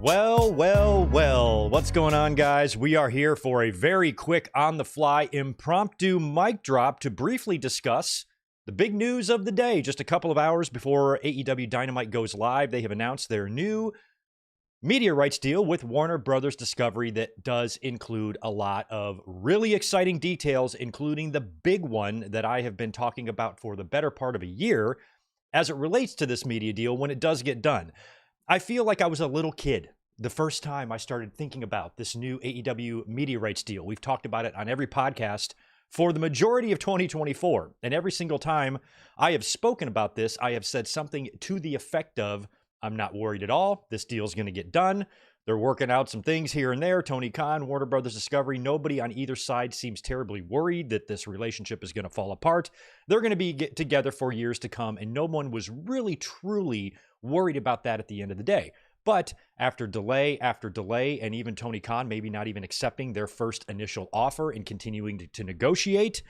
Well, what's going on, guys? We are here for a very quick, on-the-fly, impromptu mic drop to briefly discuss the big news of the day. Just a couple of hours before AEW Dynamite goes live, they have announced their new media rights deal with Warner Brothers Discovery that does include a lot of really exciting details, including the big one that I have been talking about for the better part of a year as it relates to this media deal when it does get done. I feel like I was a little kid the first time I started thinking about this new AEW media rights deal. We've talked about it on every podcast for the majority of 2024. And every single time I have spoken about this, I have said something to the effect of, I'm not worried at all. This deal is going to get done. They're working out some things here and there. Tony Khan, Warner Brothers Discovery, nobody on either side seems terribly worried that this relationship is going to fall apart. They're going to be together for years to come, and no one was really, truly worried about that at the end of the day. But after delay, and even Tony Khan maybe not even accepting their first initial offer and continuing to negotiate,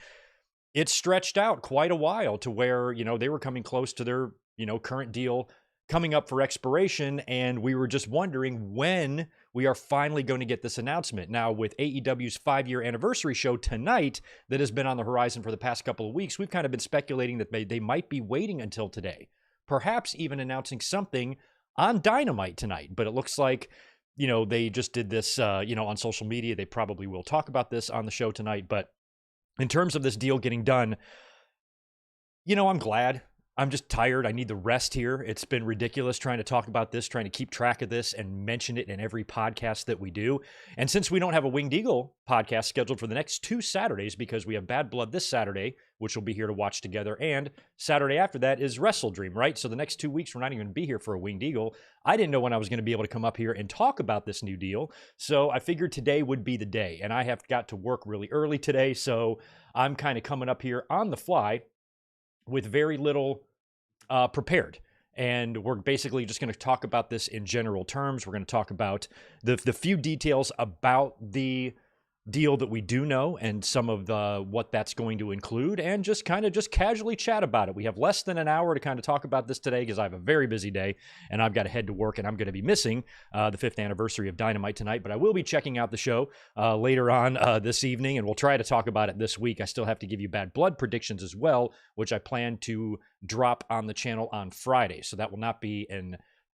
it stretched out quite a while to where, they were coming close to their, current deal coming up for expiration, and we were just wondering when we are finally going to get this announcement. Now, with AEW's 5-year anniversary show tonight that has been on the horizon for the past couple of weeks, we've kind of been speculating that they might be waiting until today, perhaps even announcing something on Dynamite tonight. But it looks like, they just did this, on social media. They probably will talk about this on the show tonight. But in terms of this deal getting done, I'm glad. I'm just tired. I need the rest here. It's been ridiculous trying to talk about this, trying to keep track of this and mention it in every podcast that we do. And since we don't have a Winged Eagle podcast scheduled for the next 2 Saturdays, because we have Bad Blood this Saturday, which we'll be here to watch together, and Saturday after that is Wrestle Dream, right? So the next 2 weeks, we're not even going to be here for a Winged Eagle. I didn't know when I was going to be able to come up here and talk about this new deal. So I figured today would be the day. And I have got to work really early today. So I'm kind of coming up here on the fly with very little prepared. And we're basically just going to talk about this in general terms. We're going to talk about the few details about the deal that we do know and some of what that's going to include, and just casually chat about it. We have less than an hour to kind of talk about this today because I have a very busy day and I've got to head to work, and I'm going to be missing the 5th anniversary of Dynamite tonight, but I will be checking out the show later on this evening, and we'll try to talk about it this week. I still have to give you Bad Blood predictions as well, which I plan to drop on the channel on Friday. So that will not be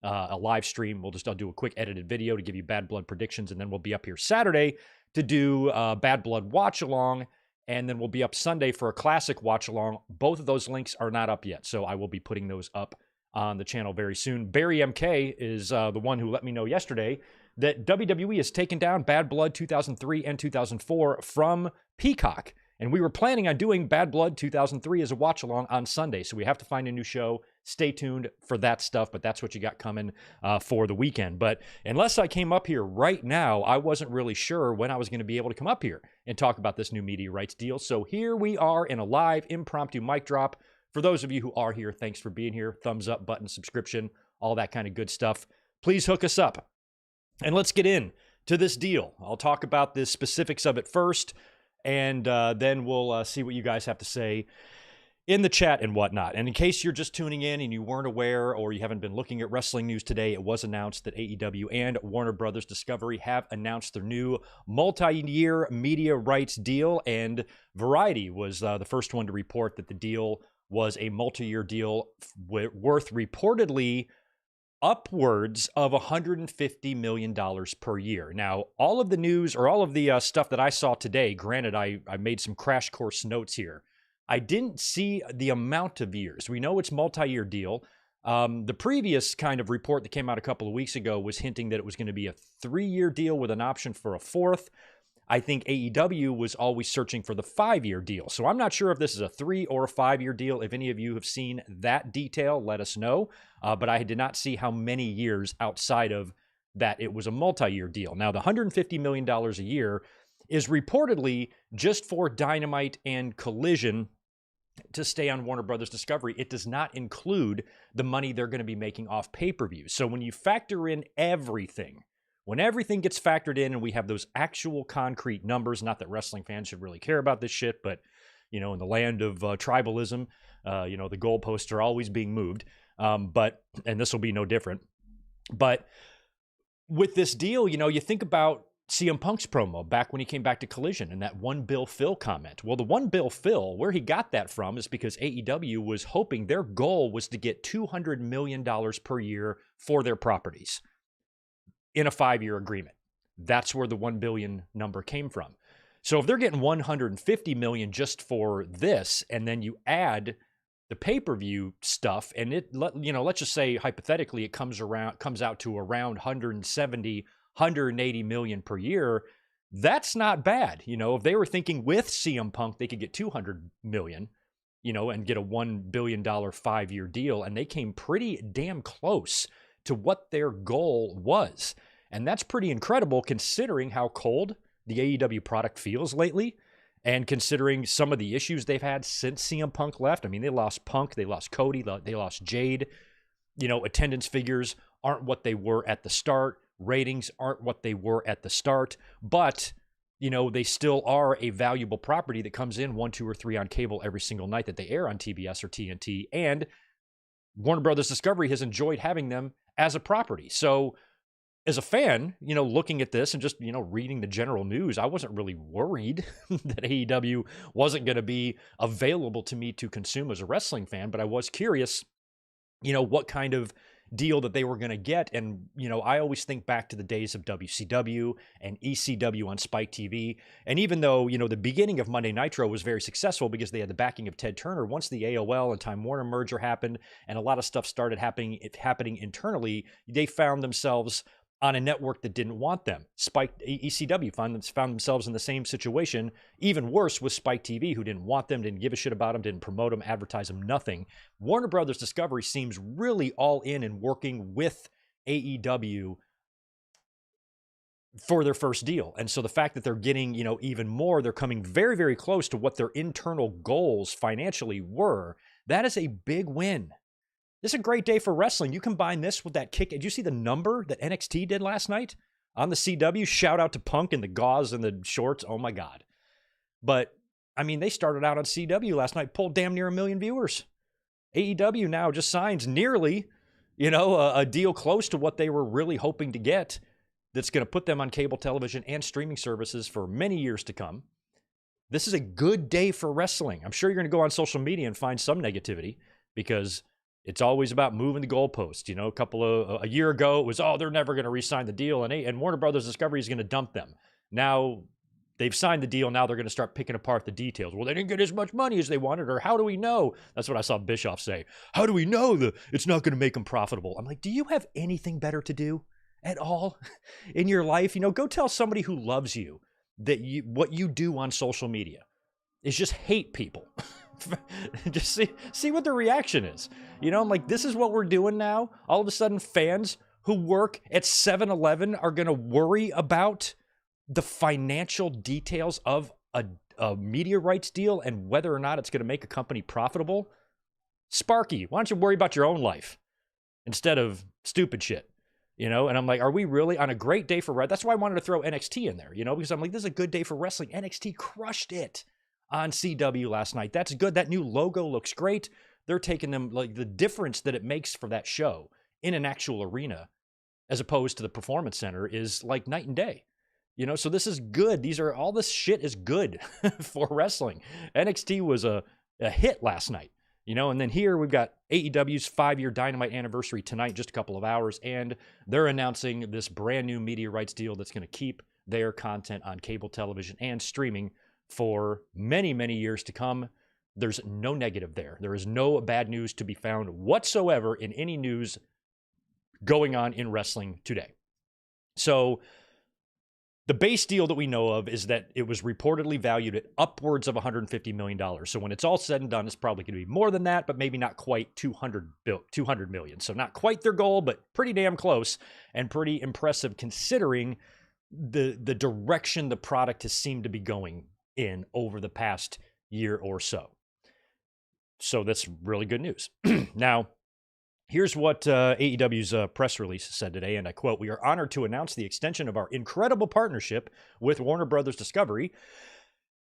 a live stream. I'll do a quick edited video to give you Bad Blood predictions, and then we'll be up here Saturday to do Bad Blood watch along, and then we'll be up Sunday for a classic watch along. Both of those links are not up yet, so I will be putting those up on the channel very soon. Barry MK is the one who let me know yesterday that WWE has taken down Bad Blood 2003 and 2004 from Peacock. And we were planning on doing Bad Blood 2003 as a watch-along on Sunday, so we have to find a new show. Stay tuned for that stuff, but that's what you got coming for the weekend. But unless I came up here right now, I wasn't really sure when I was going to be able to come up here and talk about this new media rights deal. So here we are in a live impromptu mic drop. For those of you who are here, thanks for being here. Thumbs up button, subscription, all that kind of good stuff. Please hook us up. And let's get in to this deal. I'll talk about the specifics of it first, and then we'll see what you guys have to say in the chat and whatnot. And in case you're just tuning in and you weren't aware, or you haven't been looking at wrestling news today, it was announced that AEW and Warner Brothers Discovery have announced their new multi-year media rights deal. And Variety was the first one to report that the deal was a multi-year deal worth reportedly upwards of $150 million per year. Now, all of the news, or all of the stuff that I saw today, granted, I made some crash course notes here. I didn't see the amount of years. We know it's multi-year deal. The previous kind of report that came out a couple of weeks ago was hinting that it was going to be a 3-year deal with an option for a 4th. I think AEW was always searching for the 5-year deal. So I'm not sure if this is a 3 or a 5-year deal. If any of you have seen that detail, let us know. But I did not see how many years outside of that it was a multi-year deal. Now, the $150 million a year is reportedly just for Dynamite and Collision to stay on Warner Brothers Discovery. It does not include the money they're going to be making off pay-per-views. So when you factor in everything, when everything gets factored in and we have those actual concrete numbers, not that wrestling fans should really care about this shit, but, in the land of tribalism, the goalposts are always being moved. And this will be no different. But with this deal, you think about CM Punk's promo back when he came back to Collision and that one Bill Phil comment. Well, the one Bill Phil, where he got that from is because AEW was hoping their goal was to get $200 million per year for their properties in a 5-year agreement. That's where the 1 billion number came from. So if they're getting 150 million just for this, and then you add the pay-per-view stuff, and let's just say hypothetically it comes out to around 170, 180 million per year, that's not bad. If they were thinking with CM Punk, they could get 200 million, and get a $1 billion 5-year deal, and they came pretty damn close to what their goal was. And that's pretty incredible considering how cold the AEW product feels lately, and considering some of the issues they've had since CM Punk left. I mean, they lost Punk, they lost Cody, they lost Jade. Attendance figures aren't what they were at the start. Ratings aren't what they were at the start. But, they still are a valuable property that comes in 1, 2, or 3 on cable every single night that they air on TBS or TNT. And Warner Brothers Discovery has enjoyed having them as a property. So as a fan, looking at this and just, reading the general news, I wasn't really worried that AEW wasn't going to be available to me to consume as a wrestling fan, but I was curious, what kind of deal that they were going to get. And, I always think back to the days of WCW and ECW on Spike TV. And even though, the beginning of Monday Nitro was very successful because they had the backing of Ted Turner, once the AOL and Time Warner merger happened and a lot of stuff started happening internally, they found themselves on a network that didn't want them. ECW found themselves in the same situation. Even worse with Spike TV, who didn't want them, didn't give a shit about them, didn't promote them, advertise them, nothing. Warner Brothers Discovery seems really all in and working with AEW for their first deal. And so the fact that they're getting, even more, they're coming very, very close to what their internal goals financially were. That is a big win. This is a great day for wrestling. You combine this with that kick. Did you see the number that NXT did last night on the CW? Shout out to Punk and the gauze and the shorts. Oh, my God. But, I mean, they started out on CW last night, pulled damn near 1 million viewers. AEW now just signs nearly, a deal close to what they were really hoping to get that's going to put them on cable television and streaming services for many years to come. This is a good day for wrestling. I'm sure you're going to go on social media and find some negativity because it's always about moving the goalpost. A year ago, it was, they're never going to re-sign the deal, and Warner Brothers Discovery is going to dump them. Now, they've signed the deal. Now they're going to start picking apart the details. Well, they didn't get as much money as they wanted, or how do we know? That's what I saw Bischoff say. How do we know that it's not going to make them profitable? I'm like, do you have anything better to do at all in your life? Go tell somebody who loves you that what you do on social media is just hate people. Just see what the reaction is. I'm like, this is what we're doing now. All of a sudden, fans who work at 7-Eleven are going to worry about the financial details of a media rights deal and whether or not it's going to make a company profitable. Sparky, why don't you worry about your own life instead of stupid shit? And I'm like, are we really on a great day for wrestling? That's why I wanted to throw NXT in there, because I'm like, this is a good day for wrestling. NXT crushed it on CW last night. That's good. That new logo looks great. They're taking them, like, the difference that it makes for that show in an actual arena as opposed to the Performance Center is like night and day. So this is good. All this shit is good for wrestling. NXT was a hit last night, and then here we've got AEW's 5-year Dynamite anniversary tonight, just a couple of hours, and they're announcing this brand new media rights deal that's going to keep their content on cable television and streaming for many, many years to come. There's no negative there. There is no bad news to be found whatsoever in any news going on in wrestling today. So the base deal that we know of is that it was reportedly valued at upwards of $150 million. So when it's all said and done, it's probably going to be more than that, but maybe not quite 200 million. So not quite their goal, but pretty damn close and pretty impressive considering the direction the product has seemed to be going in over the past year or so. So that's really good news. Now, here's what AEW's press release said today, and I quote, "We are honored to announce the extension of our incredible partnership with Warner Brothers Discovery."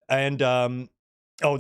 And, I'm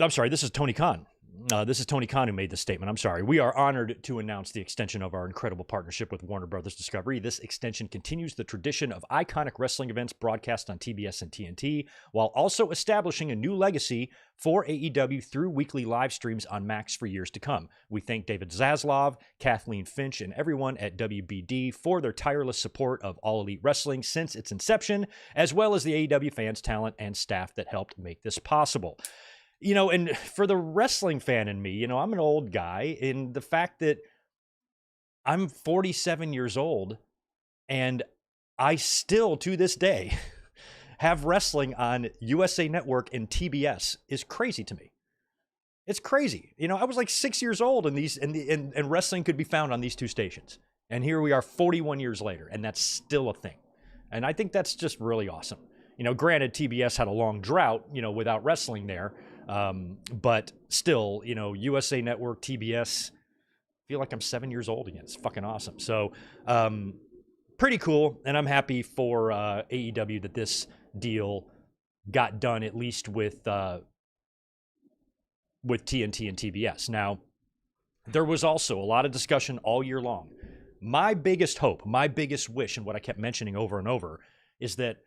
sorry, this is Tony Khan. This is Tony Khan who made this statement. I'm sorry. We are honored to announce the extension of our incredible partnership with Warner Brothers Discovery. This extension continues the tradition of iconic wrestling events broadcast on TBS and TNT, while also establishing a new legacy for AEW through weekly live streams on Max for years to come. We thank David Zaslav, Kathleen Finch, and everyone at WBD for their tireless support of All Elite Wrestling since its inception, as well as the AEW fans, talent, and staff that helped make this possible. And for the wrestling fan in me, I'm an old guy, and the fact that I'm 47 years old and I still, to this day, have wrestling on USA Network and TBS is crazy to me. It's crazy. I was like 6 years old and wrestling could be found on these two stations. And here we are 41 years later, and that's still a thing. And I think that's just really awesome. Granted, TBS had a long drought, without wrestling there. But still, USA Network, TBS, feel like I'm 7 years old again. It's fucking awesome. So, pretty cool. And I'm happy for AEW that this deal got done, at least with TNT and TBS. Now, there was also a lot of discussion all year long. My biggest hope, my biggest wish, and what I kept mentioning over and over is that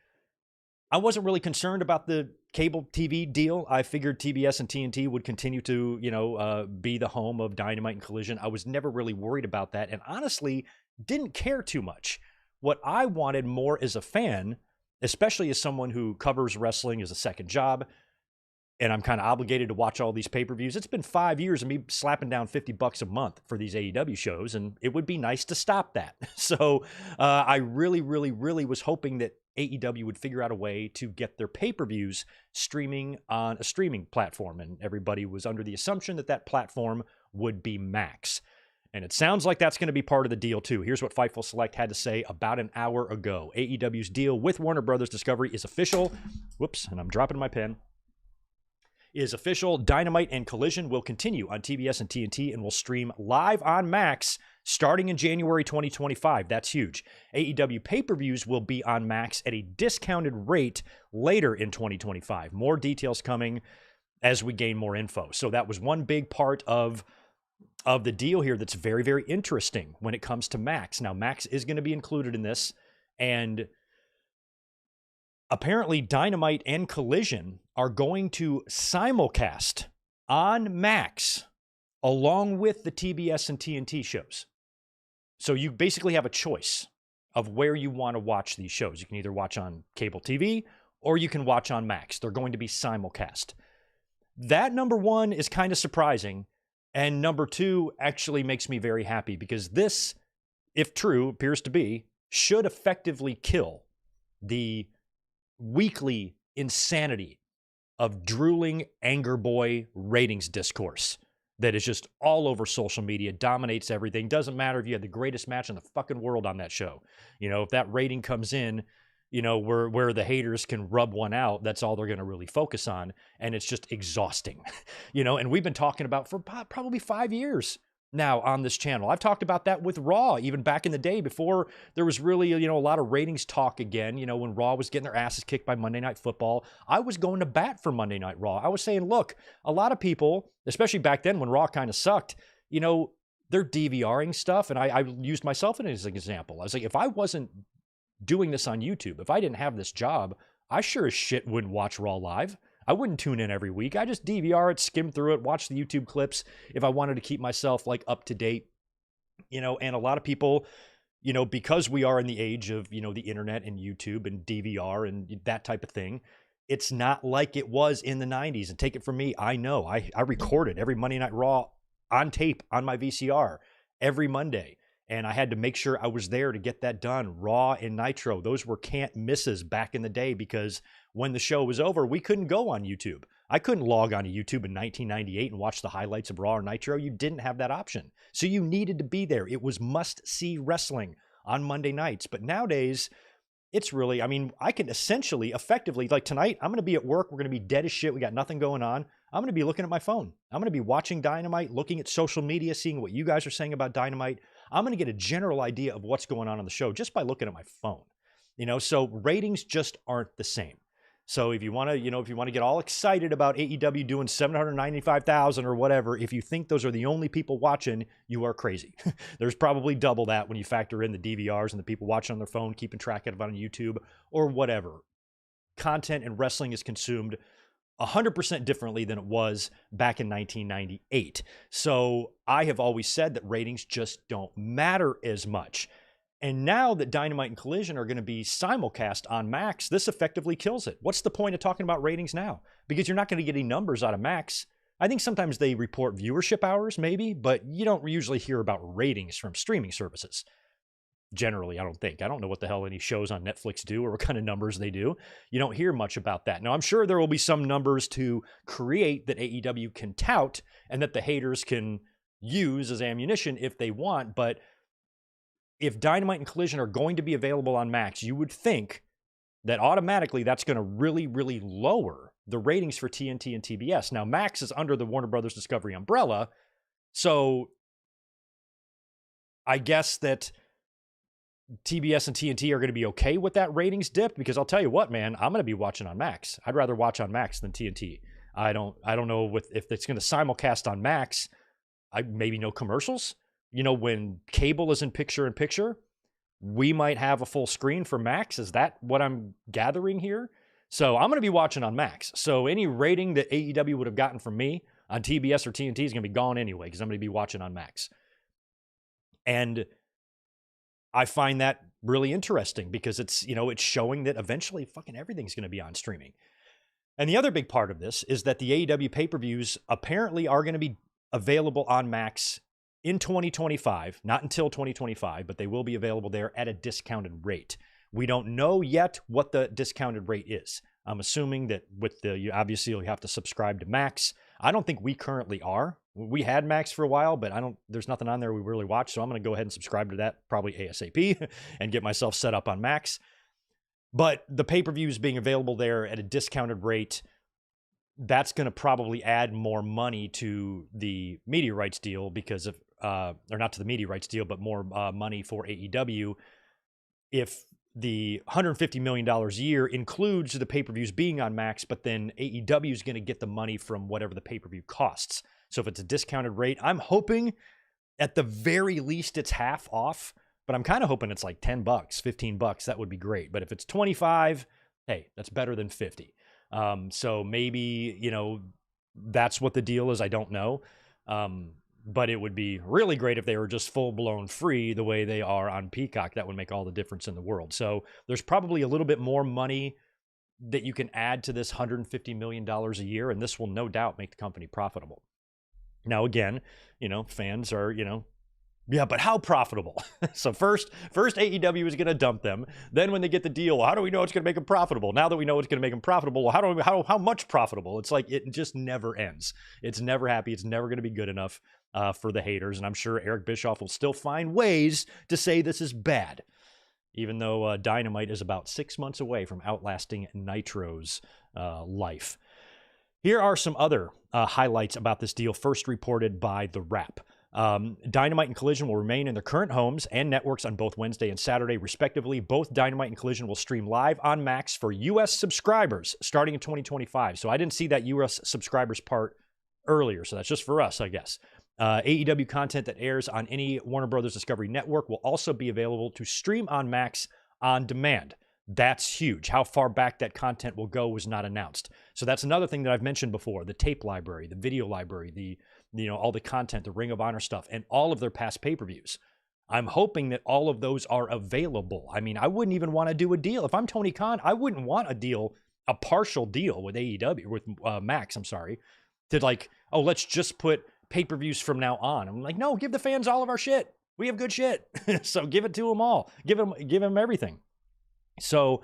I wasn't really concerned about the cable TV deal. I figured TBS and TNT would continue to, be the home of Dynamite and Collision. I was never really worried about that, and honestly didn't care too much. What I wanted more as a fan, especially as someone who covers wrestling as a second job, and I'm kind of obligated to watch all these pay-per-views. It's been 5 years of me slapping down $50 a month for these AEW shows, and it would be nice to stop that. So I really, really, really was hoping that AEW would figure out a way to get their pay-per-views streaming on a streaming platform, and everybody was under the assumption that that platform would be Max. And it sounds like that's going to be part of the deal, too. Here's what Fightful Select had to say about an hour ago. AEW's deal with Warner Brothers Discovery is official. Whoops, and I'm dropping my pen. Is official. Dynamite and Collision will continue on TBS and TNT and will stream live on Max starting in January 2025. That's huge. AEW pay-per-views will be on Max at a discounted rate later in 2025. More details coming as we gain more info. So that was one big part of the deal here that's very, very interesting when it comes to Max. Now, Max is going to be included in this, and apparently Dynamite and Collision are going to simulcast on Max along with the TBS and TNT shows. So you basically have a choice of where you want to watch these shows. You can either watch on cable TV or you can watch on Max. They're going to be simulcast. That, number one, is kind of surprising. And number two actually makes me very happy because this, if true, appears to be, should effectively kill the weekly insanity of drooling anger boy ratings discourse that is just all over social media, dominates everything. Doesn't matter if you had the greatest match in the fucking world on that show. If that rating comes in, where the haters can rub one out, that's all they're going to really focus on. And it's just exhausting, and we've been talking about for probably 5 years now on this channel. I've talked about that with Raw, even back in the day before there was really, a lot of ratings talk again, when Raw was getting their asses kicked by Monday Night Football. I was going to bat for Monday Night Raw. I was saying, look, a lot of people, especially back then when Raw kind of sucked, they're DVRing stuff. And I used myself as an example. I was like, if I wasn't doing this on YouTube, if I didn't have this job, I sure as shit wouldn't watch Raw live. I wouldn't tune in every week. I just DVR it, skim through it, watch the YouTube clips if I wanted to keep myself up to date, and a lot of people, because we are in the age of, the internet and YouTube and DVR and that type of thing, it's not like it was in the 90s. And take it from me, I know. I recorded every Monday Night Raw on tape on my VCR every Monday. And I had to make sure I was there to get that done. Raw and Nitro, those were can't misses back in the day because when the show was over, we couldn't go on YouTube. I couldn't log on to YouTube in 1998 and watch the highlights of Raw or Nitro. You didn't have that option. So you needed to be there. It was must-see wrestling on Monday nights. But nowadays, it's really, I can essentially, effectively, like tonight, I'm going to be at work. We're going to be dead as shit. We got nothing going on. I'm going to be looking at my phone. I'm going to be watching Dynamite, looking at social media, seeing what you guys are saying about Dynamite. I'm going to get a general idea of what's going on the show just by looking at my phone. So ratings just aren't the same. So if you want to, if you want to get all excited about AEW doing 795,000 or whatever, if you think those are the only people watching, you are crazy. There's probably double that when you factor in the DVRs and the people watching on their phone, keeping track of it on YouTube or whatever. Content in wrestling is consumed 100% differently than it was back in 1998. So I have always said that ratings just don't matter as much. And now that Dynamite and Collision are going to be simulcast on Max, this effectively kills it. What's the point of talking about ratings now? Because you're not going to get any numbers out of Max. I think sometimes they report viewership hours, maybe, but you don't usually hear about ratings from streaming services. Generally, I don't think. I don't know what the hell any shows on Netflix do or what kind of numbers they do. You don't hear much about that. Now, I'm sure there will be some numbers to create that AEW can tout and that the haters can use as ammunition if they want, but if Dynamite and Collision are going to be available on Max, you would think that automatically that's going to really, really lower the ratings for TNT and TBS. Now, Max is under the Warner Brothers Discovery umbrella, so I guess that TBS and TNT are going to be okay with that ratings dip, because I'll tell you what, man, I'm going to be watching on Max. I'd rather watch on Max than TNT. I don't know if it's going to simulcast on Max. Maybe no commercials. When cable is in picture, we might have a full screen for Max. Is that what I'm gathering here? So I'm going to be watching on Max. So any rating that AEW would have gotten from me on TBS or TNT is going to be gone anyway, because I'm going to be watching on Max. And I find that really interesting because it's showing that eventually fucking everything's going to be on streaming. And the other big part of this is that the AEW pay-per-views apparently are going to be available on Max in 2025, not until 2025, but they will be available there at a discounted rate. We don't know yet what the discounted rate is. I'm assuming that obviously you'll have to subscribe to Max. I don't think we currently are. We had Max for a while, but there's nothing on there we really watch. So I'm going to go ahead and subscribe to that probably ASAP and get myself set up on Max. But the pay-per-views being available there at a discounted rate, that's going to probably add more money to the media rights deal because of, or not to the media rights deal, but more money for AEW. If the $150 million a year includes the pay-per-views being on Max, but then AEW is going to get the money from whatever the pay-per-view costs. So if it's a discounted rate, I'm hoping at the very least it's half off, but I'm kind of hoping it's like $10, $15. That would be great. But if it's 25, hey, that's better than 50. So maybe, that's what the deal is. I don't know. But it would be really great if they were just full-blown free the way they are on Peacock. That would make all the difference in the world. So there's probably a little bit more money that you can add to this $150 million a year, and this will no doubt make the company profitable. Now, again, fans are, yeah, but how profitable? So first AEW is going to dump them. Then when they get the deal, well, how do we know it's going to make them profitable? Now that we know it's going to make them profitable, well, how much profitable? It's like it just never ends. It's never happy. It's never going to be good enough for the haters. And I'm sure Eric Bischoff will still find ways to say this is bad, even though Dynamite is about 6 months away from outlasting Nitro's life. Here are some other highlights about this deal, first reported by The Wrap. Dynamite and Collision will remain in their current homes and networks on both Wednesday and Saturday, respectively. Both Dynamite and Collision will stream live on Max for U.S. subscribers starting in 2025. So I didn't see that U.S. subscribers part earlier, so that's just for us, I guess. AEW content that airs on any Warner Brothers Discovery network will also be available to stream on Max on demand. That's huge. How far back that content will go was not announced. So that's another thing that I've mentioned before, the tape library, the video library, all the content, the Ring of Honor stuff, and all of their past pay-per-views. I'm hoping that all of those are available. I mean, I wouldn't even want to do a deal. If I'm Tony Khan, I wouldn't want a partial deal with AEW, with Max, to let's just put pay-per-views from now on. I'm like, no, give the fans all of our shit. We have good shit. So give it to them all. Give them everything. So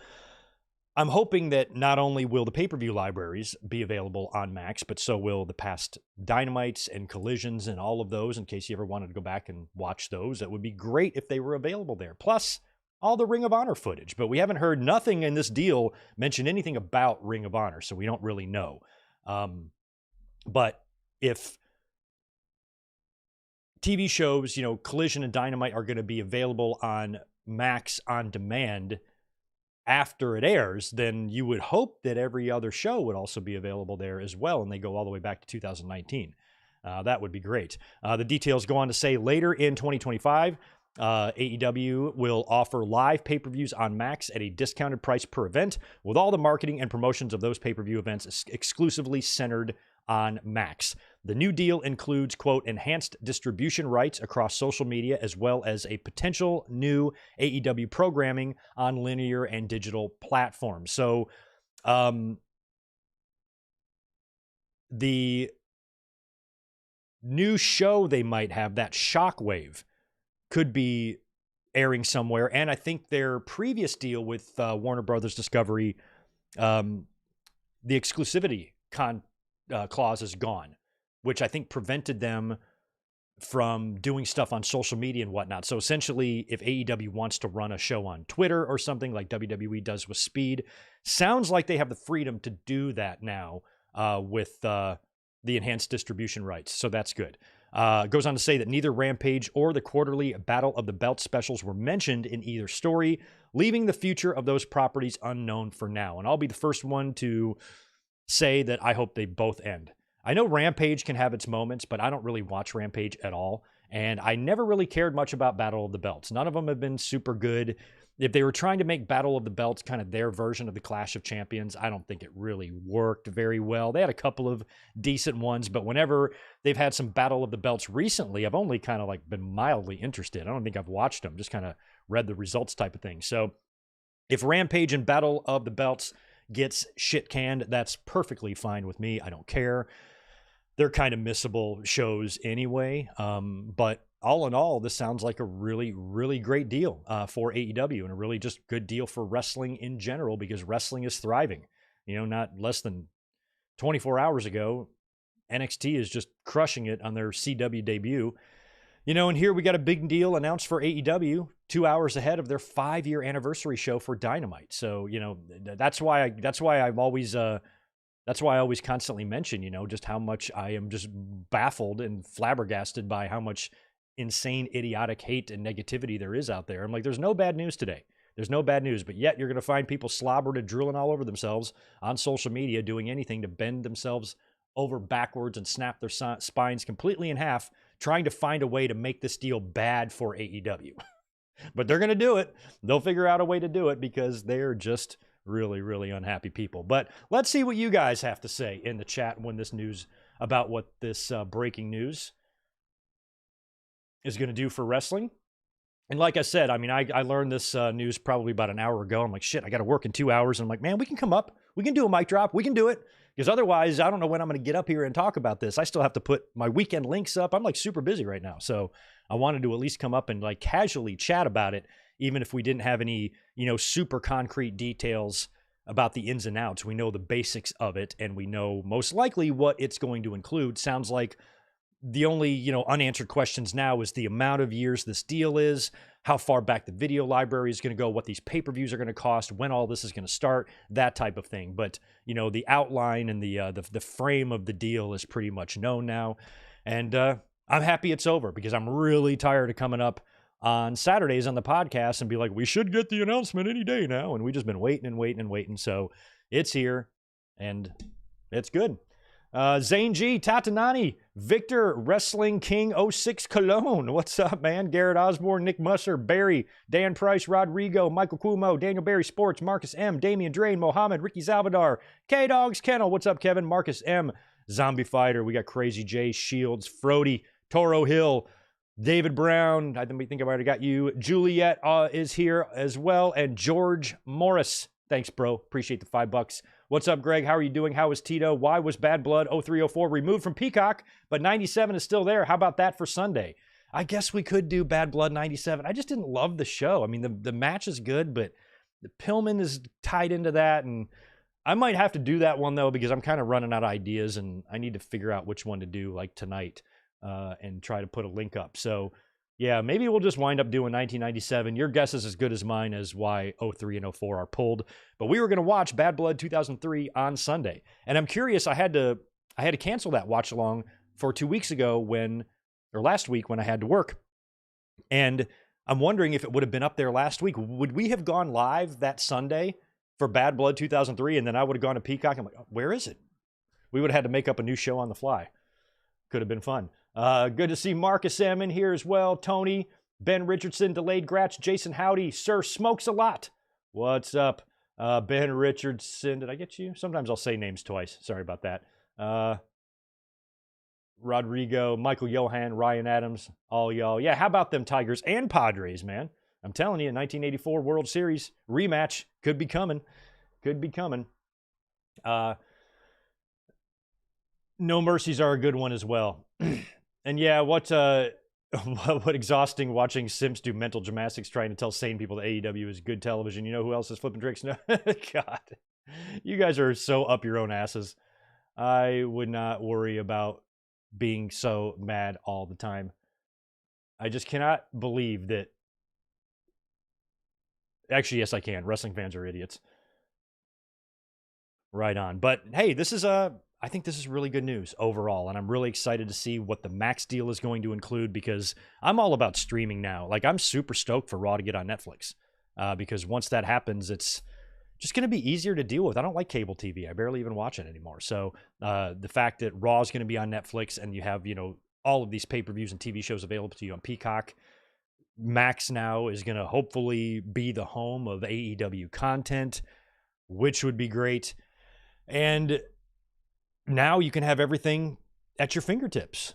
I'm hoping that not only will the pay-per-view libraries be available on Max, but so will the past Dynamites and Collisions and all of those, in case you ever wanted to go back and watch those. That would be great if they were available there. Plus, all the Ring of Honor footage. But we haven't heard nothing in this deal mention anything about Ring of Honor, so we don't really know. But if TV shows, Collision and Dynamite are going to be available on Max on demand, after it airs, then you would hope that every other show would also be available there as well, and they go all the way back to 2019. That would be great. The details go on to say later in 2025, AEW will offer live pay-per-views on Max at a discounted price per event, with all the marketing and promotions of those pay-per-view events exclusively centered on Max. The new deal includes, quote, enhanced distribution rights across social media, as well as a potential new AEW programming on linear and digital platforms. So, the new show they might have, that Shockwave, could be airing somewhere. And I think their previous deal with Warner Brothers Discovery, the exclusivity clause is gone, which I think prevented them from doing stuff on social media and whatnot. So essentially, if AEW wants to run a show on Twitter or something like WWE does with Speed, sounds like they have the freedom to do that now with the enhanced distribution rights. So that's good. Goes on to say that neither Rampage or the quarterly Battle of the Belt specials were mentioned in either story, leaving the future of those properties unknown for now. And I'll be the first one to say that I hope they both end. I know Rampage can have its moments, but I don't really watch Rampage at all. And I never really cared much about Battle of the Belts. None of them have been super good. If they were trying to make Battle of the Belts kind of their version of the Clash of Champions, I don't think it really worked very well. They had a couple of decent ones, but whenever they've had some Battle of the Belts recently, I've only kind of like been mildly interested. I don't think I've watched them, just kind of read the results type of thing. So if Rampage and Battle of the Belts gets shit canned, that's perfectly fine with me. I don't care. They're kind of missable shows anyway. But all in all, this sounds like a really, really great deal for AEW, and a really just good deal for wrestling in general, because wrestling is thriving. You know, not less than 24 hours ago, NXT is just crushing it on their CW debut. You know, and here we got a big deal announced for AEW 2 hours ahead of their 5-year anniversary show for Dynamite. So, you know, that's why I always constantly mention, you know, just how much I am just baffled and flabbergasted by how much insane, idiotic hate and negativity there is out there. I'm like, there's no bad news today. There's no bad news, but yet you're going to find people slobbering and drooling all over themselves on social media, doing anything to bend themselves over backwards and snap their spines completely in half, trying to find a way to make this deal bad for AEW. But they're going to do it. They'll figure out a way to do it, because they're just really, really unhappy people. But let's see what you guys have to say in the chat when this news about what this breaking news is going to do for wrestling. And like I said, I mean, I learned this news probably about an hour ago. I'm like, shit, I got to work in 2 hours. And I'm like, man, we can come up. We can do a mic drop. We can do it. Because otherwise, I don't know when I'm going to get up here and talk about this. I still have to put my weekend links up. I'm like super busy right now. So I wanted to at least come up and like casually chat about it, even if we didn't have any, you know, super concrete details about the ins and outs. We know the basics of it, and we know most likely what it's going to include. Sounds like the only, you know, unanswered questions now is the amount of years this deal is, how far back the video library is going to go, what these pay-per-views are going to cost, when all this is going to start, that type of thing. But, you know, the outline and the frame of the deal is pretty much known now. And I'm happy it's over, because I'm really tired of coming up on Saturdays on the podcast and be like, we should get the announcement any day now. And we've just been waiting and waiting and waiting. So it's here, and it's good. Zane G, Tatanani, Victor, Wrestling King 06 Cologne. What's up, man? Garrett Osborne, Nick Musser, Barry, Dan Price, Rodrigo, Michael Cuomo, Daniel Barry Sports, Marcus M, Damian Drain, Mohammed, Ricky Salvador, K-Dogs Kennel. What's up, Kevin? Marcus M, Zombie Fighter. We got Crazy J, Shields, Frody, Toro Hill, David Brown. I think I might have got you. Juliet is here as well. And George Morris. Thanks, bro. Appreciate the $5. What's up, Greg? How are you doing? How is Tito? Why was Bad Blood 0304 removed from Peacock, but 97 is still there? How about that for Sunday? I guess we could do Bad Blood 97. I just didn't love the show. I mean, the match is good, but the Pillman is tied into that. And I might have to do that one, though, because I'm kind of running out of ideas, and I need to figure out which one to do, like tonight, and try to put a link up. So, yeah, maybe we'll just wind up doing 1997. Your guess is as good as mine as why 03 and 04 are pulled. But we were going to watch Bad Blood 2003 on Sunday. And I'm curious, I had to cancel that watch along for 2 weeks ago last week when I had to work. And I'm wondering if it would have been up there last week. Would we have gone live that Sunday for Bad Blood 2003, and then I would have gone to Peacock? I'm like, oh, where is it? We would have had to make up a new show on the fly. Could have been fun. Good to see Marcus M in here as well. Tony, Ben Richardson, Delayed Gratch, Jason Howdy, Sir Smokes a Lot. What's up? Ben Richardson, did I get you? Sometimes I'll say names twice. Sorry about that. Rodrigo, Michael Johan, Ryan Adams, all y'all. Yeah, how about them Tigers and Padres, man? I'm telling you, 1984 World Series rematch could be coming. Could be coming. No Mercies are a good one as well. And yeah, what exhausting watching Simps do mental gymnastics trying to tell sane people that AEW is good television. You know who else is flipping tricks? No, God, you guys are so up your own asses. I would not worry about being so mad all the time. I just cannot believe that. Actually, yes, I can. Wrestling fans are idiots. Right on. But hey, I think this is really good news overall, and I'm really excited to see what the Max deal is going to include, because I'm all about streaming now. Like, I'm super stoked for Raw to get on Netflix, because once that happens, it's just going to be easier to deal with. I don't like cable TV. I barely even watch it anymore. So the fact that Raw is going to be on Netflix, and you have, all of these pay-per-views and TV shows available to you on Peacock, Max now is going to hopefully be the home of AEW content, which would be great. And now you can have everything at your fingertips,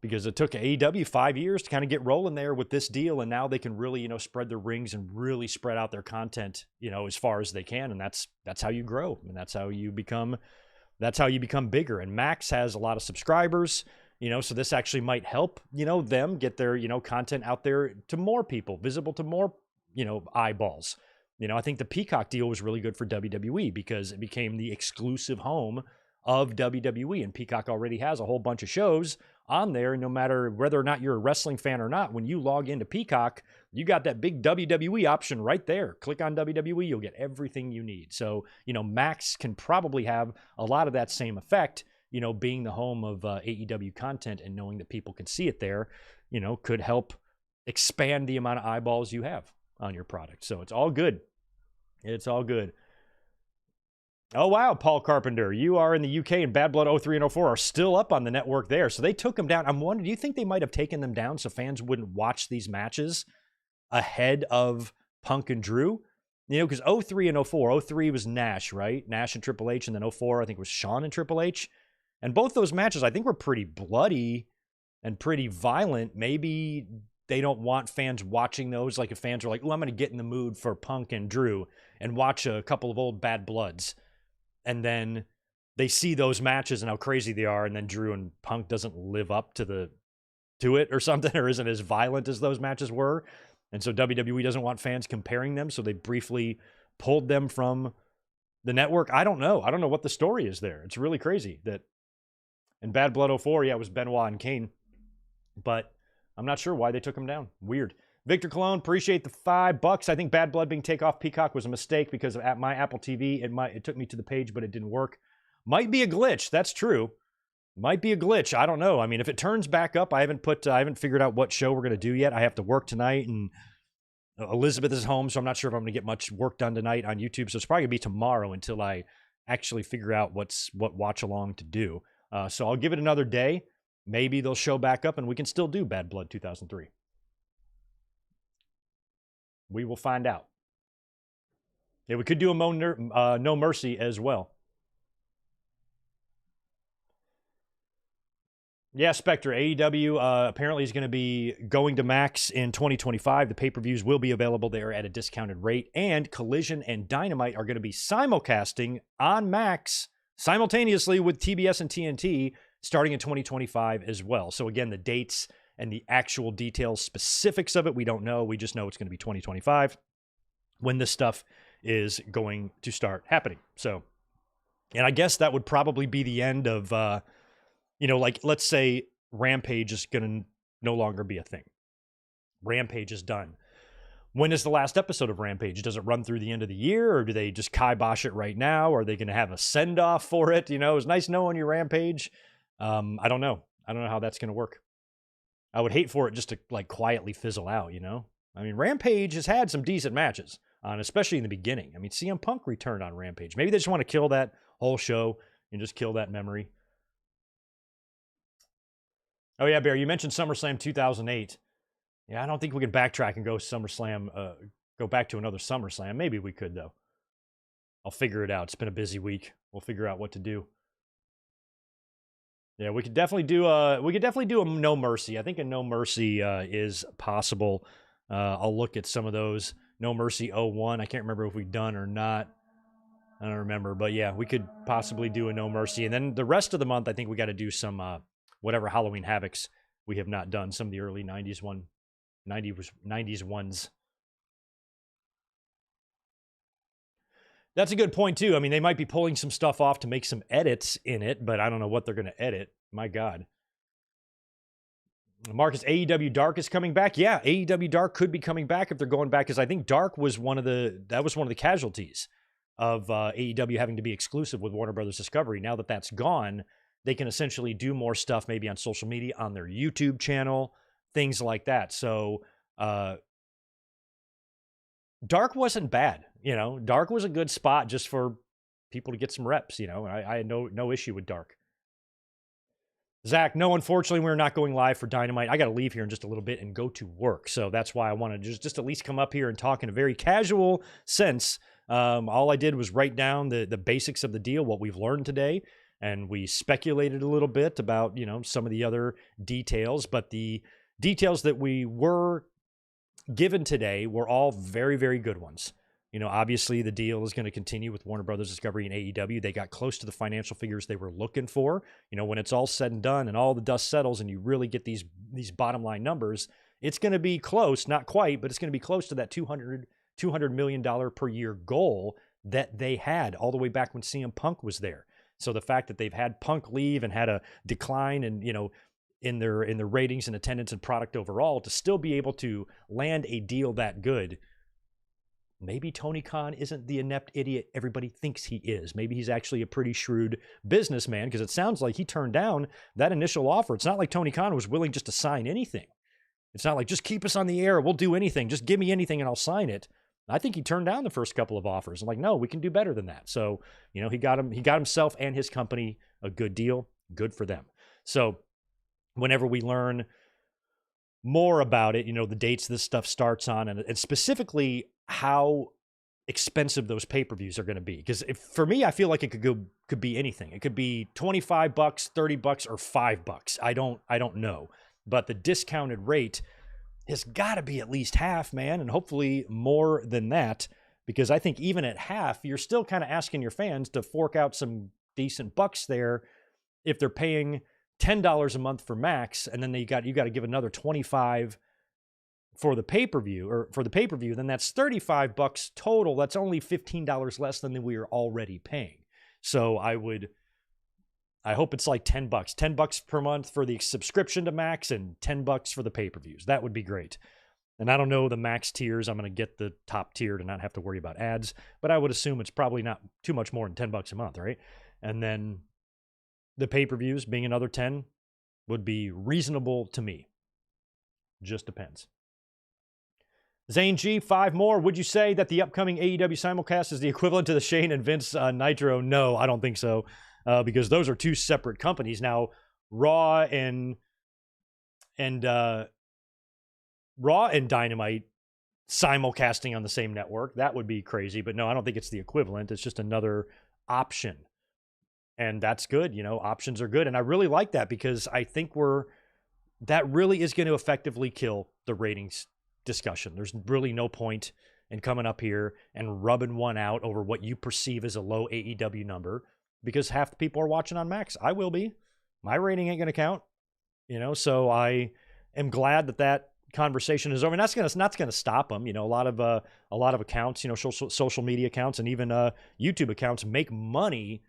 because it took AEW 5 years to kind of get rolling there with this deal. And now they can really, spread their rings and really spread out their content, as far as they can. And that's how you grow. And that's how you become bigger. And Max has a lot of subscribers, so this actually might help, them get their, content out there to more people, visible to more, eyeballs. I think the Peacock deal was really good for WWE because it became the exclusive home of WWE, and Peacock already has a whole bunch of shows on there. And no matter whether or not you're a wrestling fan or not, when you log into Peacock, you got that big WWE option right there. Click on WWE, you'll get everything you need. So, Max can probably have a lot of that same effect, being the home of AEW content, and knowing that people can see it there, could help expand the amount of eyeballs you have on your product. So it's all good. It's all good. Oh, wow, Paul Carpenter. You are in the UK, and Bad Blood 03 and 04 are still up on the network there. So they took them down. I'm wondering, do you think they might have taken them down so fans wouldn't watch these matches ahead of Punk and Drew? Because 03 and 04, 03 was Nash, right? Nash and Triple H, and then 04, I think, was Shawn and Triple H. And both those matches, I think, were pretty bloody and pretty violent. Maybe they don't want fans watching those. Like, if fans are like, oh, I'm going to get in the mood for Punk and Drew and watch a couple of old Bad Bloods. And then they see those matches and how crazy they are, and then Drew and Punk doesn't live up to it or something, or isn't as violent as those matches were. And so WWE doesn't want fans comparing them, so they briefly pulled them from the network. I don't know. I don't know what the story is there. It's really crazy that in Bad Blood 04, yeah, it was Benoit and Kane. But I'm not sure why they took them down. Weird. Victor Cologne, appreciate the $5. I think Bad Blood being taken off Peacock was a mistake because at my Apple TV, it took me to the page, but it didn't work. Might be a glitch. That's true. Might be a glitch. I don't know. I mean, if it turns back up, I haven't figured out what show we're going to do yet. I have to work tonight, and Elizabeth is home, so I'm not sure if I'm going to get much work done tonight on YouTube. So it's probably going to be tomorrow until I actually figure out what watch along to do. So I'll give it another day. Maybe they'll show back up and we can still do Bad Blood 2003. We will find out. Yeah, we could do a No Mercy as well. Yeah, Spectre, AEW apparently is going to be going to Max in 2025. The pay-per-views will be available there at a discounted rate. And Collision and Dynamite are going to be simulcasting on Max simultaneously with TBS and TNT starting in 2025 as well. So again, the dates and the actual details, specifics of it, we don't know. We just know it's going to be 2025 when this stuff is going to start happening. So, and I guess that would probably be the end of, like, let's say Rampage is going to no longer be a thing. Rampage is done. When is the last episode of Rampage? Does it run through the end of the year, or do they just kibosh it right now? Are they going to have a send-off for it? It's nice knowing your Rampage. I don't know. I don't know how that's going to work. I would hate for it just to, like, quietly fizzle out, I mean, Rampage has had some decent matches, especially in the beginning. I mean, CM Punk returned on Rampage. Maybe they just want to kill that whole show and just kill that memory. Oh, yeah, Bear, you mentioned SummerSlam 2008. Yeah, I don't think we can backtrack and go go back to another SummerSlam. Maybe we could, though. I'll figure it out. It's been a busy week. We'll figure out what to do. Yeah, we could definitely do a No Mercy. I think a No Mercy is possible. I'll look at some of those. No Mercy 01. I can't remember if we've done or not. I don't remember, but yeah, we could possibly do a No Mercy. And then the rest of the month, I think we got to do some whatever Halloween Havocs we have not done. Some of the early 90s ones. That's a good point, too. I mean, they might be pulling some stuff off to make some edits in it, but I don't know what they're going to edit. My God. Marcus, AEW Dark is coming back. Yeah, AEW Dark could be coming back if they're going back, because I think Dark was one of the casualties of AEW having to be exclusive with Warner Brothers Discovery. Now that that's gone, they can essentially do more stuff maybe on social media, on their YouTube channel, things like that. So Dark wasn't bad. Dark was a good spot just for people to get some reps. I had no issue with Dark. Zach, no, unfortunately, we're not going live for Dynamite. I got to leave here in just a little bit and go to work. So that's why I wanted to just at least come up here and talk in a very casual sense. All I did was write down the basics of the deal, what we've learned today, and we speculated a little bit about, some of the other details. But the details that we were given today were all very, very good ones. Obviously the deal is going to continue with Warner Brothers Discovery and AEW. They got close to the financial figures they were looking for. When it's all said and done and all the dust settles and you really get these bottom line numbers, it's going to be close, not quite, but it's going to be close to that $200 million per year goal that they had all the way back when CM Punk was there. So the fact that they've had Punk leave and had a decline and, in their ratings and attendance and product overall, to still be able to land a deal that good. Maybe Tony Khan isn't the inept idiot everybody thinks he is. Maybe he's actually a pretty shrewd businessman, because it sounds like he turned down that initial offer. It's not like Tony Khan was willing just to sign anything. It's not like, just keep us on the air, we'll do anything, just give me anything and I'll sign it. I think he turned down the first couple of offers. I'm like, no, we can do better than that. So, he got himself and his company a good deal. Good for them. So whenever we learn more about it, the dates this stuff starts on, and specifically how expensive those pay-per-views are going to be. Because for me, I feel like it could be anything. It could be $25, $30, or $5. I don't know. But the discounted rate has got to be at least half, man, and hopefully more than that. Because I think even at half, you're still kind of asking your fans to fork out some decent bucks there if they're paying $10 a month for Max, and then you got to give another $25 for the pay-per-view, then that's $35 total. That's only $15 less than we are already paying. So I hope it's like $10, $10 per month for the subscription to Max and $10 for the pay-per-views. That would be great. And I don't know the Max tiers. I'm going to get the top tier to not have to worry about ads, but I would assume it's probably not too much more than $10 a month, right? And then the pay-per-views being another 10 would be reasonable to me. Just depends. Zane G, 5 more. Would you say that the upcoming AEW simulcast is the equivalent to the Shane and Vince Nitro? No, I don't think so, because those are two separate companies. Now, Raw and Dynamite simulcasting on the same network, that would be crazy. But no, I don't think it's the equivalent. It's just another option. And that's good. Options are good. And I really like that, because I think that really is going to effectively kill the ratings discussion. There's really no point in coming up here and rubbing one out over what you perceive as a low AEW number, because half the people are watching on Max. I will be. My rating ain't going to count. So I am glad that conversation is over. And that's not going to stop them. A lot of accounts, social media accounts and even YouTube accounts make money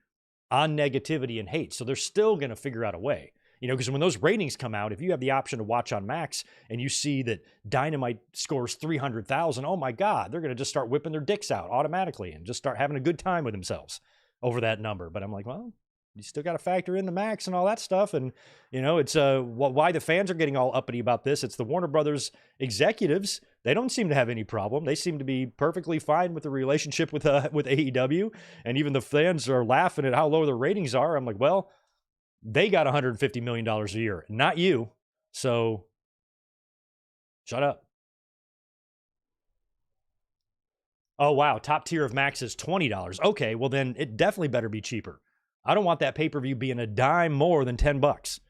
on negativity and hate. So they're still going to figure out a way. Because when those ratings come out, if you have the option to watch on Max and you see that Dynamite scores 300,000, oh my God, they're going to just start whipping their dicks out automatically and just start having a good time with themselves over that number. But I'm like, well, you still got to factor in the Max and all that stuff. And, it's why the fans are getting all uppity about this. It's the Warner Brothers executives They don't seem to have any problem. They seem to be perfectly fine with the relationship with AEW, and even the fans are laughing at how low their ratings are. I'm like, well, they got $150 million a year, not you. So shut up. Oh, wow. Top tier of Max is $20. Okay, well, then it definitely better be cheaper. I don't want that pay-per-view being a dime more than $10.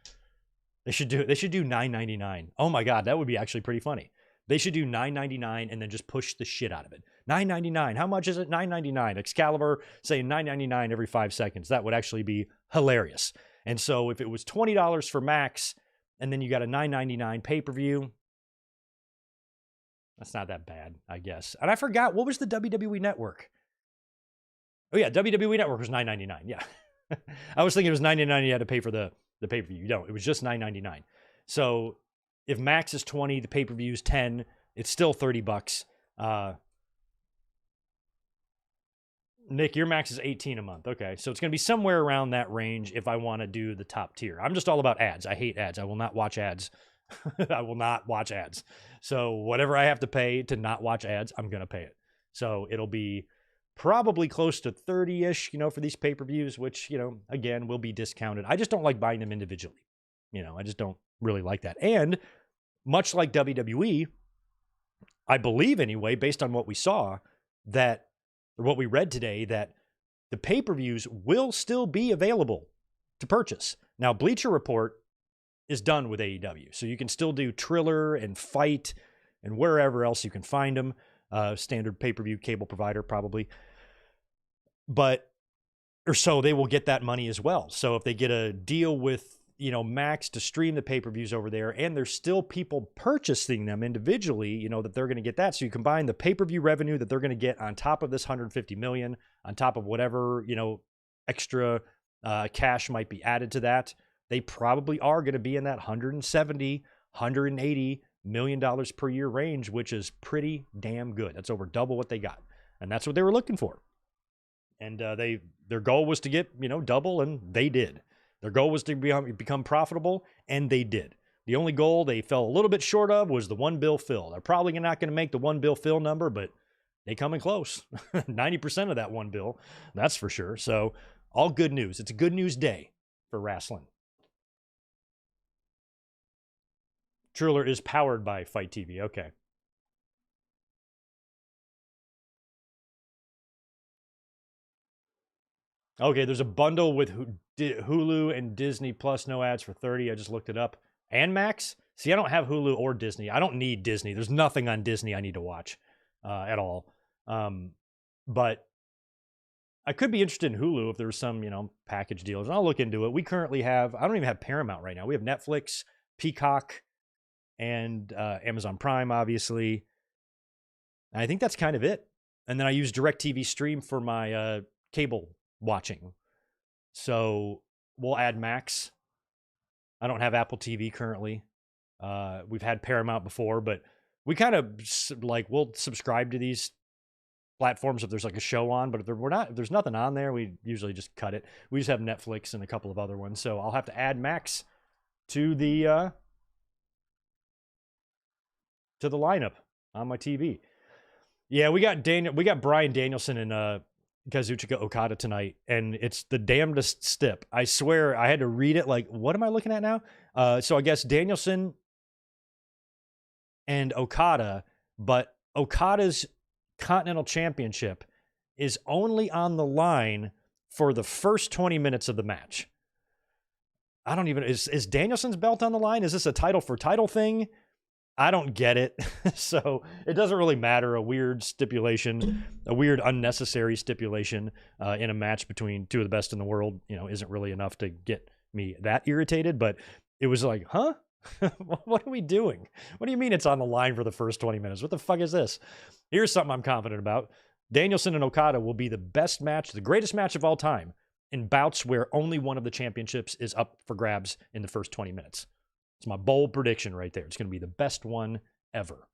They should do $9.99. Oh my God, that would be actually pretty funny. They should do $9.99 and then just push the shit out of it. $9.99. How much is it? $9.99. Excalibur saying $9.99 every 5 seconds. That would actually be hilarious. And so if it was $20 for Max and then you got a $9.99 pay-per-view, that's not that bad, I guess. And I forgot, what was the WWE Network? Oh yeah, WWE Network was $9.99. Yeah. I was thinking it was $9.99 you had to pay for the pay-per-view. You don't. It was just $9.99. So if Max is 20, the pay-per-view is 10, it's still $30. Nick, your Max is 18 a month. Okay. So it's going to be somewhere around that range if I want to do the top tier. I'm just all about ads. I hate ads. I will not watch ads. I will not watch ads. So whatever I have to pay to not watch ads, I'm going to pay it. So it'll be probably close to 30-ish, for these pay-per-views, which, again, will be discounted. I just don't like buying them individually. I just don't really like that. And much like WWE, I believe anyway, based on what we saw, or what we read today, that the pay-per-views will still be available to purchase. Now, Bleacher Report is done with AEW, so you can still do Triller and Fight and wherever else you can find them. Standard pay-per-view cable provider probably. So they will get that money as well. So if they get a deal with, Max to stream the pay-per-views over there, and there's still people purchasing them individually, that they're going to get that. So you combine the pay-per-view revenue that they're going to get on top of this $150 million, on top of whatever, extra cash might be added to that. They probably are going to be in that $170, $180 million per year range, which is pretty damn good. That's over double what they got. And that's what they were looking for. And their goal was to get, double, and they did. Their goal was to become profitable, and they did. The only goal they fell a little bit short of was the one bill fill. They're probably not going to make the one bill fill number, but they come in close. 90% of that one bill, that's for sure. So all good news. It's a good news day for wrestling. Triller is powered by Fight TV. Okay. Okay, there's a bundle with Hulu and Disney Plus, no ads for $30. I just looked it up. And Max? See, I don't have Hulu or Disney. I don't need Disney. There's nothing on Disney I need to watch at all. But I could be interested in Hulu if there was some, package deals. And I'll look into it. We currently have, I don't even have Paramount right now. We have Netflix, Peacock, and Amazon Prime, obviously. And I think that's kind of it. And then I use DirecTV Stream for my cable watching. So we'll add Max. I don't have Apple TV currently. We've had Paramount before, but we kind of we'll subscribe to these platforms if there's like a show on, but if there's nothing on there, we usually just cut it. We just have Netflix and a couple of other ones. So I'll have to add Max to the lineup on my TV. Yeah, we got Bryan Danielson and Kazuchika Okada tonight, and it's the damnedest stip. I swear I had to read it like, what am I looking at now? So I guess Danielson and Okada, but Okada's Continental Championship is only on the line for the first 20 minutes of the match. I don't even, is Danielson's belt on the line? Is this a title for title thing? I don't get it. So it doesn't really matter. A weird stipulation, a weird unnecessary stipulation in a match between two of the best in the world, isn't really enough to get me that irritated. But it was like, huh? What are we doing? What do you mean it's on the line for the first 20 minutes? What the fuck is this? Here's something I'm confident about. Danielson and Okada will be the best match, the greatest match of all time, in bouts where only one of the championships is up for grabs in the first 20 minutes. It's my bold prediction right there. It's going to be the best one ever.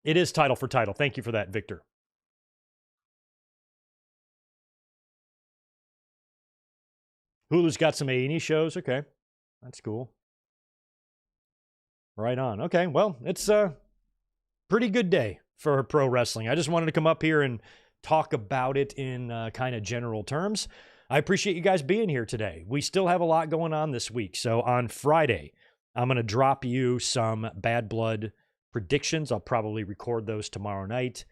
It is title for title. Thank you for that, Victor. Hulu's got some A&E shows. Okay. That's cool. Right on. Okay. Well, it's pretty good day for pro wrestling. I just wanted to come up here and talk about it in kind of general terms. I appreciate you guys being here today. We still have a lot going on this week. So on Friday, I'm going to drop you some Bad Blood predictions. I'll probably record those tomorrow night,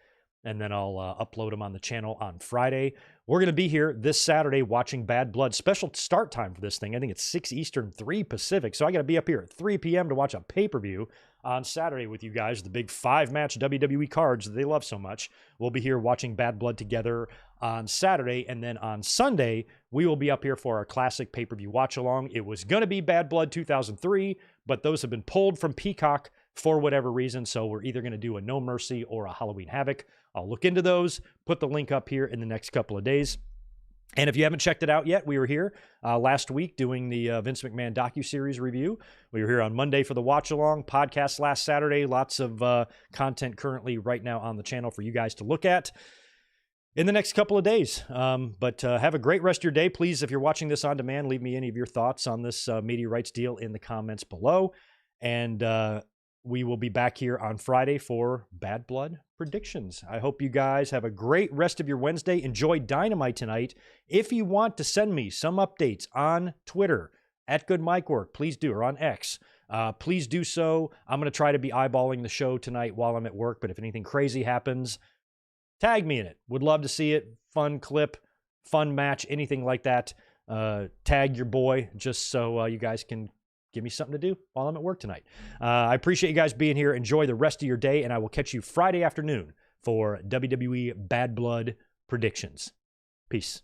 and then I'll upload them on the channel on Friday. We're going to be here this Saturday watching Bad Blood. Special start time for this thing. I think it's 6 Eastern, 3 Pacific. So I got to be up here at 3 p.m. to watch a pay-per-view on Saturday with you guys, the big 5-match WWE cards that they love so much. We'll be here watching Bad Blood together on Saturday, and then on Sunday, we will be up here for our classic pay-per-view watch-along. It was going to be Bad Blood 2003, but those have been pulled from Peacock for whatever reason, so we're either going to do a No Mercy or a Halloween Havoc. I'll look into those, put the link up here in the next couple of days. And if you haven't checked it out yet, we were here last week doing the Vince McMahon docuseries review. We were here on Monday for the watch-along, podcast last Saturday. Lots of content currently right now on the channel for you guys to look at in the next couple of days. But have a great rest of your day. Please, if you're watching this on demand, leave me any of your thoughts on this media rights deal in the comments below. And we will be back here on Friday for Bad Blood predictions. I hope you guys have a great rest of your Wednesday. Enjoy Dynamite tonight. If you want to send me some updates on Twitter, @GoodMicWork, please do, or on X, please do so. I'm going to try to be eyeballing the show tonight while I'm at work, but if anything crazy happens, tag me in it. Would love to see it. Fun clip, fun match, anything like that. Tag your boy just so you guys can give me something to do while I'm at work tonight. I appreciate you guys being here. Enjoy the rest of your day, and I will catch you Friday afternoon for WWE Bad Blood predictions. Peace.